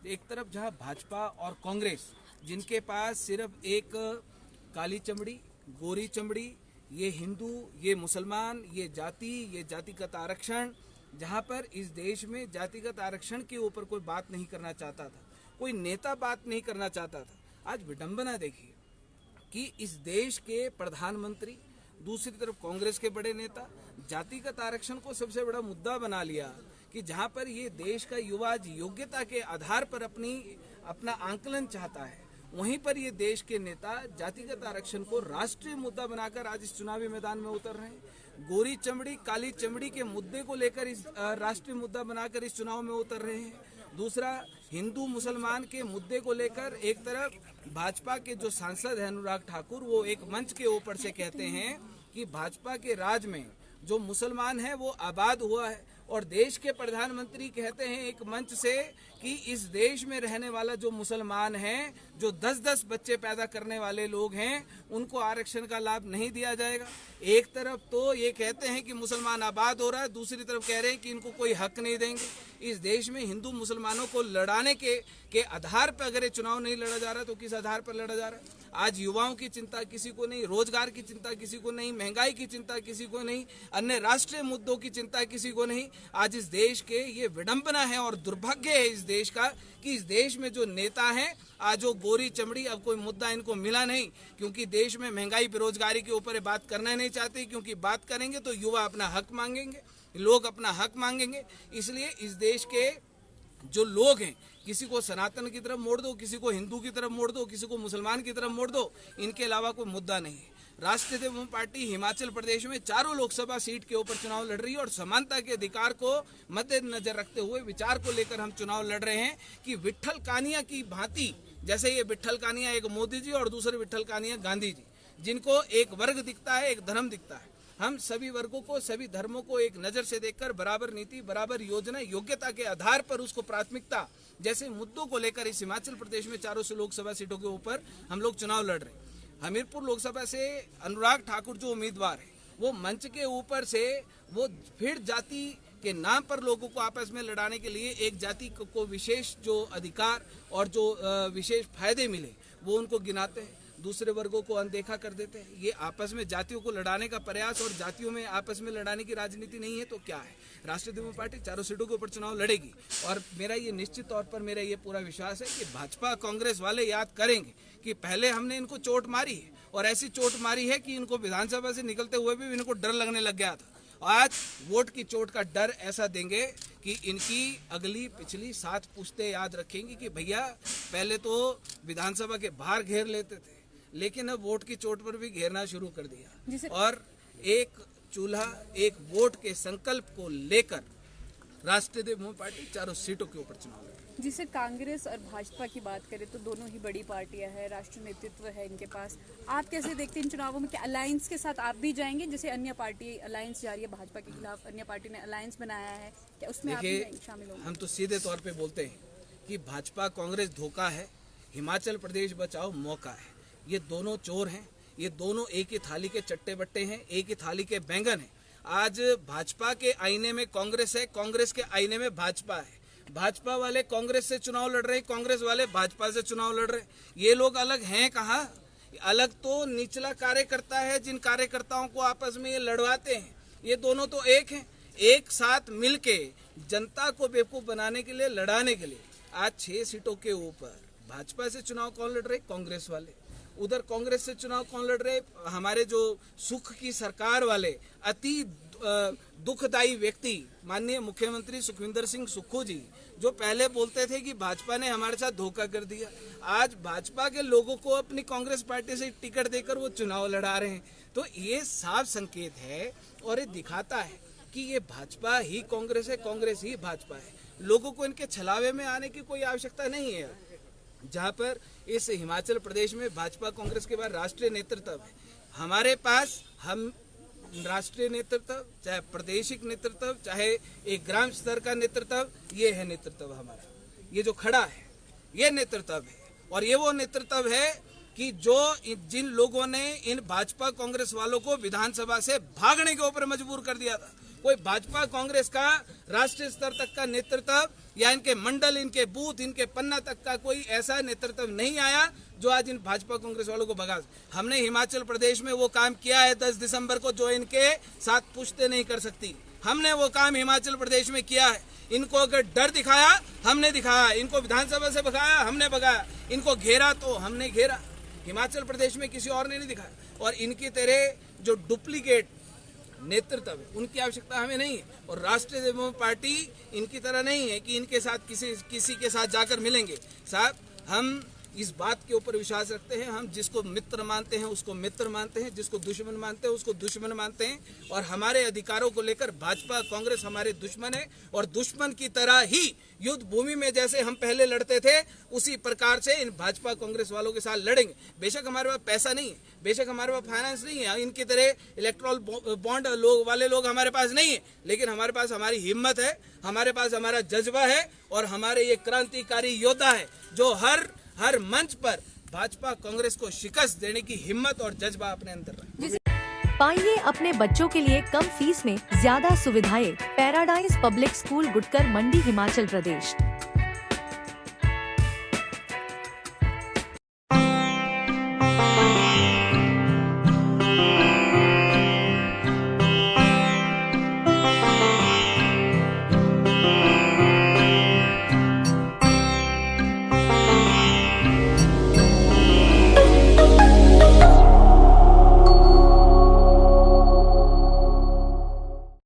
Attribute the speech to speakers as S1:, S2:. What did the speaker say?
S1: एक तरफ जहां भाजपा और कांग्रेस जिनके पास सिर्फ एक काली चमड़ी, गोरी चमड़ी, ये हिंदू, ये मुसलमान, ये जातिगत आरक्षण, जहां पर इस देश में जातिगत आरक्षण के ऊपर कोई बात नहीं करना चाहता था, कोई नेता बात नहीं करना चाहता था। आज विडंबना देखिए कि इस देश के प्रधानमंत्री, दूसरी तरफ कांग्रेस के बड़े नेता जातिगत आरक्षण को सबसे बड़ा मुद्दा बना लिया कि जहां पर ये देश का युवा आज योग्यता के आधार पर अपना आंकलन चाहता है, वहीं पर ये देश के नेता जातिगत आरक्षण को राष्ट्रीय मुद्दा बनाकर आज इस चुनावी मैदान में उतर रहे हैं। गोरी चमड़ी, काली चमड़ी के मुद्दे को लेकर इस राष्ट्रीय मुद्दा बनाकर इस चुनाव में उतर रहे हैं। दूसरा, हिंदू मुसलमान के मुद्दे को लेकर एक तरफ भाजपा के जो सांसद हैं अनुराग ठाकुर, वो एक मंच के ऊपर से कहते हैं कि भाजपा के राज में जो मुसलमान है वो आबाद हुआ है, और देश के प्रधानमंत्री कहते हैं एक मंच से कि इस देश में रहने वाला जो मुसलमान है, जो 10-10 बच्चे पैदा करने वाले लोग हैं, उनको आरक्षण का लाभ नहीं दिया जाएगा। एक तरफ तो ये कहते हैं कि मुसलमान आबाद हो रहा है, दूसरी तरफ कह रहे हैं कि इनको कोई हक नहीं देंगे। इस देश में हिंदू मुसलमानों को लड़ाने के आधार पर अगर ये चुनाव नहीं लड़ा जा रहा तो किस आधार पर लड़ा जा रहा है? आज युवाओं की चिंता किसी को नहीं, रोजगार की चिंता किसी को नहीं, महंगाई की चिंता किसी को नहीं, अन्य राष्ट्रीय मुद्दों की चिंता किसी को नहीं। आज इस देश के ये विडंबना है और दुर्भाग्य है इस देश का कि इस देश में जो नेता हैं, आज वो गोरी चमड़ी, अब कोई मुद्दा इनको मिला नहीं, क्योंकि देश में महंगाई बेरोजगारी के ऊपर बात करना नहीं चाहते, क्योंकि बात करेंगे तो युवा अपना हक मांगेंगे, लोग अपना हक मांगेंगे। इसलिए इस देश के जो लोग हैं, किसी को सनातन की तरफ मोड़ दो, किसी को हिंदू की तरफ मोड़ दो, किसी को मुसलमान की तरफ मोड़ दो, इनके अलावा कोई मुद्दा नहीं है। राष्ट्रीय जनता पार्टी हिमाचल प्रदेश में चारों लोकसभा सीट के ऊपर चुनाव लड़ रही है और समानता के अधिकार को मद्देनजर रखते हुए विचार को लेकर हम चुनाव लड़ रहे हैं कि विट्ठल कानिया की भांति, जैसे ये विट्ठल कानिया एक मोदी जी और दूसरे विट्ठल कानिया गांधी जी, जिनको एक वर्ग दिखता है, एक धर्म दिखता है, हम सभी वर्गों को, सभी धर्मों को एक नजर से देखकर बराबर नीति, बराबर योजना, योग्यता के आधार पर उसको प्राथमिकता जैसे मुद्दों को लेकर इस हिमाचल प्रदेश में चारों से लोकसभा सीटों के ऊपर हम लोग चुनाव लड़ रहे हैं। हमीरपुर लोकसभा से अनुराग ठाकुर जो उम्मीदवार है, वो मंच के ऊपर से वो फिर जाति के नाम पर लोगों को आपस में लड़ाने के लिए एक जाति को विशेष जो अधिकार और जो विशेष फायदे मिले वो उनको गिनाते हैं, दूसरे वर्गों को अनदेखा कर देते हैं। ये आपस में जातियों को लड़ाने का प्रयास और जातियों में आपस में लड़ाने की राजनीति नहीं है तो क्या है? राष्ट्रीय जनता पार्टी चारों सीटों के ऊपर चुनाव लड़ेगी और मेरा ये निश्चित तौर पर मेरा ये पूरा विश्वास है कि भाजपा कांग्रेस वाले याद करेंगे कि पहले हमने इनको चोट मारी है और ऐसी चोट मारी है कि इनको विधानसभा से निकलते हुए भी इनको डर लगने लग गया था। आज वोट की चोट का डर ऐसा देंगे कि इनकी अगली पिछली 7 पुश्तें याद रखेंगी कि भैया पहले तो विधानसभा के बाहर घेर लेते थे, लेकिन अब वोट की चोट पर भी घेरना शुरू कर दिया और एक चूल्हा एक वोट के संकल्प को लेकर राष्ट्रीय जनता पार्टी चारों सीटों के ऊपर चुनाव लड़ेगी।
S2: जिसे कांग्रेस और भाजपा की बात करें तो दोनों ही बड़ी पार्टियां हैं, राष्ट्रीय नेतृत्व है इनके पास। आप कैसे देखते हैं इन चुनावों में? क्या अलायंस के साथ आप भी जाएंगे? जैसे अन्य पार्टी अलायंस जा रही है भाजपा के खिलाफ, अन्य पार्टी ने अलायंस बनाया है, क्या उसमें आप भी शामिल होंगे?
S1: हम तो सीधे तौर पे बोलते हैं कि भाजपा कांग्रेस धोखा है, हिमाचल प्रदेश बचाओ मौका है। ये दोनों चोर हैं, ये दोनों एक ही थाली के चट्टे बट्टे हैं, एक ही थाली के बैंगन हैं। आज भाजपा के आईने में कांग्रेस है, कांग्रेस के आईने में भाजपा है। भाजपा वाले कांग्रेस से चुनाव लड़ रहे हैं, कांग्रेस वाले भाजपा से चुनाव लड़ रहे हैं। ये लोग अलग हैं कहाँ? अलग तो निचला कार्यकर्ता है, जिन कार्यकर्ताओं को आपस में ये लड़वाते हैं। ये दोनों तो एक हैं, एक साथ मिलके जनता को बेवकूफ बनाने के लिए, लड़ाने के लिए आज 6 सीटों के ऊपर भाजपा से चुनाव कौन लड़ रहे? कांग्रेस वाले। उधर कांग्रेस से चुनाव कौन लड़ रहे? हमारे जो सुख की सरकार वाले अति दुखदायी व्यक्ति माननीय मुख्यमंत्री सुखविंदर सिंह सुक्खू जी, जो पहले बोलते थे कि भाजपा ने हमारे साथ धोखा कर दिया, आज भाजपा के लोगों को अपनी कांग्रेस पार्टी से टिकट देकर वो चुनाव लड़ा रहे हैं। तो ये साफ संकेत है और ये दिखाता है कि ये भाजपा ही कांग्रेस है, कांग्रेस ही भाजपा है। लोगों को इनके छलावे में आने की कोई आवश्यकता नहीं है। जहाँ पर इस हिमाचल प्रदेश में भाजपा कांग्रेस के बाद राष्ट्रीय नेतृत्व है, हमारे पास हम राष्ट्रीय नेतृत्व, चाहे प्रादेशिक नेतृत्व, चाहे एक ग्राम स्तर का नेतृत्व, ये है नेतृत्व हमारा। ये जो खड़ा है ये नेतृत्व है और ये वो नेतृत्व है कि जो जिन लोगों ने इन भाजपा कांग्रेस वालों को विधानसभा से भागने के ऊपर मजबूर कर दिया था, कोई भाजपा कांग्रेस का राष्ट्रीय स्तर तक का नेतृत्व या इनके मंडल, इनके बूथ, इनके पन्ना तक का कोई ऐसा नेतृत्व नहीं आया जो आज इन भाजपा कांग्रेस वालों को भगा। हमने हिमाचल प्रदेश में वो काम किया है 10 दिसंबर को जो इनके साथ पुश्ते नहीं कर सकती। हमने वो काम हिमाचल प्रदेश में किया है। इनको अगर डर दिखाया, हमने दिखाया। इनको विधानसभा से भगाया, हमने भगाया। इनको घेरा तो हमने घेरा। हिमाचल प्रदेश में किसी और ने नहीं दिखाया। और इनकी तरह जो डुप्लीकेट नेतृत्व है उनकी आवश्यकता हमें नहीं है। और राष्ट्रीय जनता पार्टी इनकी तरह नहीं है कि इनके साथ किसी के साथ जाकर मिलेंगे। साहब, हम इस बात के ऊपर विश्वास रखते हैं, हम जिसको मित्र मानते हैं उसको मित्र मानते हैं, जिसको दुश्मन मानते हैं उसको दुश्मन मानते हैं। और हमारे अधिकारों को लेकर भाजपा कांग्रेस हमारे दुश्मन है। और दुश्मन की तरह ही युद्ध भूमि में जैसे हम पहले लड़ते थे उसी प्रकार से इन भाजपा कांग्रेस वालों के साथ लड़ेंगे। बेशक हमारे पास पैसा नहीं है, बेशक हमारे पास फाइनेंस नहीं है, इनकी तरह इलेक्ट्रल बॉन्ड वाले लोग हमारे पास नहीं है, लेकिन हमारे पास हमारी हिम्मत है, हमारे पास हमारा जज्बा है और हमारे ये क्रांतिकारी योद्धा है जो हर मंच पर भाजपा कांग्रेस को शिकस्त देने की हिम्मत और जज्बा अपने अंदर रखा।
S3: पाइए अपने बच्चों के लिए कम फीस में ज्यादा सुविधाएं पैराडाइज पब्लिक स्कूल गुटकर मंडी हिमाचल प्रदेश।